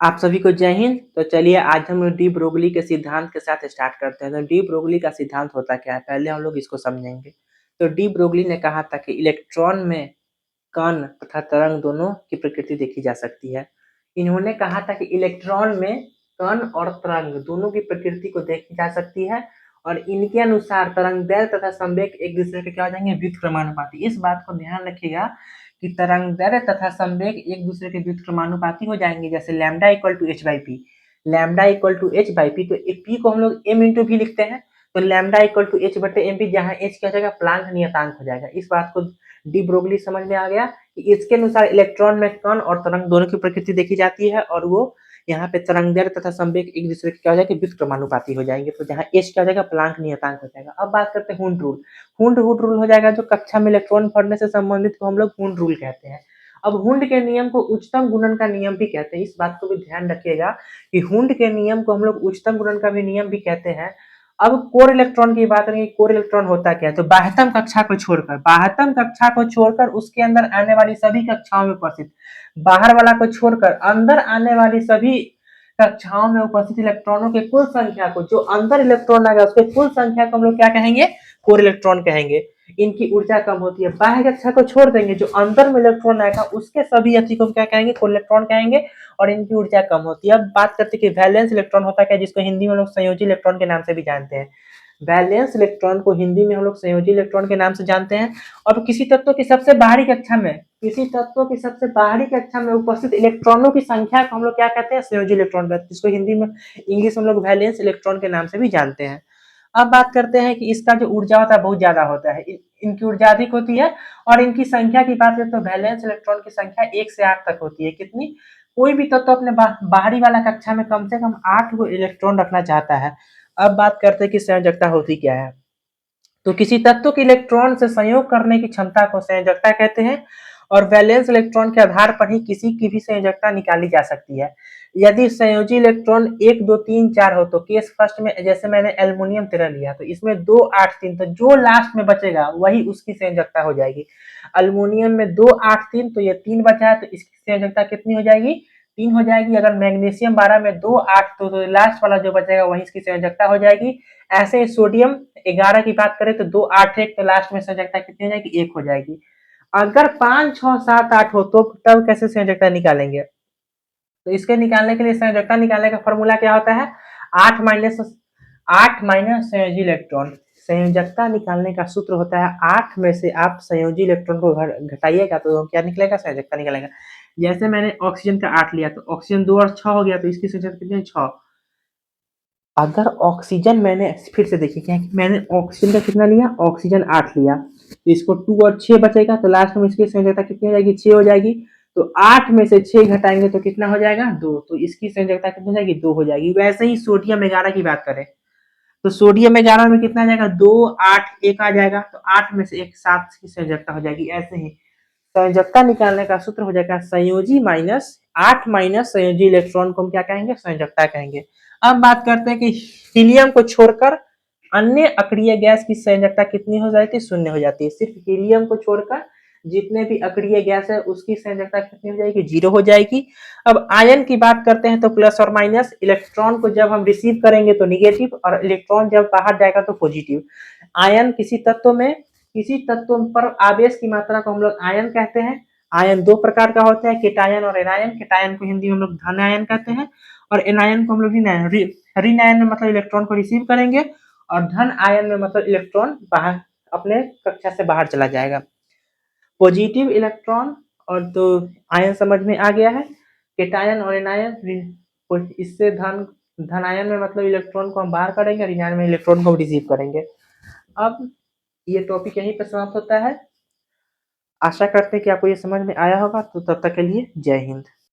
आप सभी को जय हिंद। तो चलिए आज हम डी ब्रोगली के सिद्धांत के साथ स्टार्ट करते हैं। तो डी ब्रोगली का सिद्धांत होता क्या है, पहले हम लोग इसको समझेंगे। तो डी ब्रोगली ने कहा था कि इलेक्ट्रॉन में कण तथा तरंग दोनों की प्रकृति देखी जा सकती है। इन्होंने कहा था कि इलेक्ट्रॉन में कण और तरंग दोनों की प्रकृति को देखी जा सकती है और इनके अनुसार तरंगदैर्घ्य तथा संवेग एक दूसरे के क्या हो जाएंगे, व्युत्क्रमानुपाती। इस बात को ध्यान रखिएगा कि तरंगदैर्घ्य तथा संवेग एक दूसरे के व्युत्क्रमानुपाती हो जाएंगे। जैसे lambda equal to H by P, lambda equal to H by P, तो पी को हम लोग एम इंटू भी लिखते हैं। तो लैम्डा इक्वल टू एच बटे एम पी, जहाँ एच क्या हो जाएगा, प्लांक नियतांक हो जाएगा। इस बात को डी ब्रोगली समझ में आ गया कि इसके अनुसार इलेक्ट्रॉन में कण और तरंग दोनों की प्रकृति देखी जाती है और वो यहाँ पे तरंगदैर्घ्य तथा संवेग एक दूसरे के क्या हो जाएगा, व्युत्क्रमानुपाती हो जाएंगे। तो जहाँ एच क्या हो जाएगा, प्लांक नियतांक हो जाएगा। अब बात करते हैं हुंड रूल। हुंड रूल हो जाएगा जो कक्षा में इलेक्ट्रॉन पढ़ने से संबंधित को हम लोग हुंड रूल कहते हैं। अब हुंड के नियम को उच्चतम गुणन का नियम भी कहते हैं। इस बात को भी ध्यान रखिएगा कि हुंड के नियम को हम लोग उच्चतम गुणन का भी नियम भी कहते हैं। अब कोर इलेक्ट्रॉन की बात करेंगे। कोर इलेक्ट्रॉन होता क्या है, तो बाह्यतम कक्षा को छोड़कर उसके अंदर आने वाली सभी कक्षाओं में उपस्थित, बाहर वाला को छोड़कर अंदर आने वाली सभी कक्षाओं में उपस्थित इलेक्ट्रॉनों के कुल संख्या को, जो अंदर इलेक्ट्रॉन आएगा उसके कुल संख्या को हम लोग क्या कहेंगे, कोर इलेक्ट्रॉन कहेंगे। इनकी ऊर्जा कम होती है। बाह्य कक्षा को छोड़ देंगे, जो अंदर में इलेक्ट्रॉन आएगा उसके सभी अति को क्या कहेंगे, कोर इलेक्ट्रॉन कहेंगे और इनकी ऊर्जा कम होती है। अब बात करते हैं कि वैलेंस इलेक्ट्रॉन होता क्या है, जिसको हिंदी में लोग संयोजी इलेक्ट्रॉन के नाम से भी जानते हैं। वैलेंस इलेक्ट्रॉन को हिंदी में हम लोग संयोजी इलेक्ट्रॉन के नाम से जानते हैं। और किसी तत्व की सबसे बाहरी कक्षा में उपस्थित इलेक्ट्रॉनों की संख्या को हम लोग क्या कहते हैं, संयोजी इलेक्ट्रॉन कहते हैं, जिसको हिंदी में इंग्लिश में लोग वैलेंस इलेक्ट्रॉन के नाम से भी जानते हैं। अब बात करते हैं कि इसका जो ऊर्जा होता है बहुत ज्यादा होता है, इनकी ऊर्जा अधिक होती है। और इनकी संख्या की बात करें तो वैलेंस इलेक्ट्रॉन की संख्या 1 से 8 तक होती है। कितनी, कोई भी तत्व अपने बाहरी वाला कक्षा में कम से कम 8 को इलेक्ट्रॉन रखना चाहता है। अब बात करते हैं कि संयोजकता होती क्या है। तो किसी तत्व के इलेक्ट्रॉन से संयोग करने की क्षमता को संयोजकता कहते हैं और वैलेंस इलेक्ट्रॉन के आधार पर ही किसी की भी संयोजकता निकाली जा सकती है। यदि संयोजी इलेक्ट्रॉन 1 2 3 4 हो तो केस फर्स्ट में, जैसे मैंने एल्युमिनियम 13 लिया तो इसमें 2 8 3, तो जो लास्ट में बचेगा वही उसकी संयोजकता हो जाएगी। एल्युमिनियम में 2 8 3, तो ये 3 बचा है तो इसकी संयोजकता कितनी हो जाएगी, 3 हो जाएगी। अगर मैग्नीशियम 12 में 2 8 तो लास्ट वाला जो बचेगा वही इसकी संयोजकता हो जाएगी। ऐसे ही सोडियम 11 की बात करें तो 2 8 1, तो लास्ट में संयोजकता कितनी हो जाएगी, 1 हो जाएगी। अगर 5 6 7 8 हो तो तब कैसे संयोजकता निकालेंगे, तो इसके निकालने के लिए संयोजकता निकालने का फॉर्मूला क्या होता है, 8 माइनस संयोजी इलेक्ट्रॉन। संयोजकता निकालने का सूत्र होता है 8 में से आप संयोजी इलेक्ट्रॉन को घटाइएगा तो क्या निकलेगा, संयोजकता निकलेगा। जैसे मैंने ऑक्सीजन का 8 लिया तो ऑक्सीजन 2 और 6 हो गया, तो इसकी संयोजकता कितनी है, 6। अगर ऑक्सीजन, मैंने फिर से देखिए क्या, मैंने ऑक्सीजन का कितना लिया, ऑक्सीजन 8 लिया, तो इसको 2 और 6 बचेगा, तो लास्ट में इसकी संयोजकता कितनी हो जाएगी, 6 हो जाएगी। तो 8 में से 6 घटाएंगे तो कितना हो जाएगा, 2, तो इसकी संयोजकता कितनी हो जाएगी, 2 हो जाएगी। वैसे ही सोडियम 11 की बात करें तो सोडियम 11 में कितना आ जाएगा, 2 8 1 आ जाएगा, तो 8 में से 1 7 की संयोजकता हो जाएगी। ऐसे ही संयोजकता निकालने का सूत्र हो जाएगा संयोजी माइनस 8 माइनस संयोजी इलेक्ट्रॉन को हम क्या कहेंगे, संयोजकता कहेंगे। अब बात करते हैं कि हीलियम को छोड़कर अन्य अक्रिय गैस की संयोजकता कितनी हो जाती है, 0 हो जाती है। सिर्फ हीलियम को छोड़कर जितने भी अक्रिय गैस है उसकी संयोजकता कितनी हो जाएगी, 0 हो जाएगी। अब आयन की बात करते हैं तो प्लस और माइनस, इलेक्ट्रॉन को जब हम रिसीव करेंगे तो निगेटिव और इलेक्ट्रॉन जब बाहर जाएगा तो पॉजिटिव। आयन किसी तत्व पर आवेश की मात्रा को हम लोग आयन कहते हैं। आयन 2 प्रकार का होता है, केटायन और एनायन। केटायन को हिंदी में हम लोग धन आयन कहते हैं और एनायन को हम लोग ऋण आयन में मतलब इलेक्ट्रॉन को रिसीव करेंगे और धन आयन में मतलब इलेक्ट्रॉन बाहर अपने कक्षा से बाहर चला जाएगा। पॉजिटिव इलेक्ट्रॉन और तो आयन समझ में आ गया है। केटायन और एनायन, इससे धन आयन में मतलब इलेक्ट्रॉन को हम बाहर करेंगे, ऋण आयन में इलेक्ट्रॉन को हम रिसीव करेंगे। अब ये टॉपिक यहीं पर समाप्त होता है। आशा करते हैं कि आपको ये समझ में आया होगा। तो तब तक के लिए जय हिंद।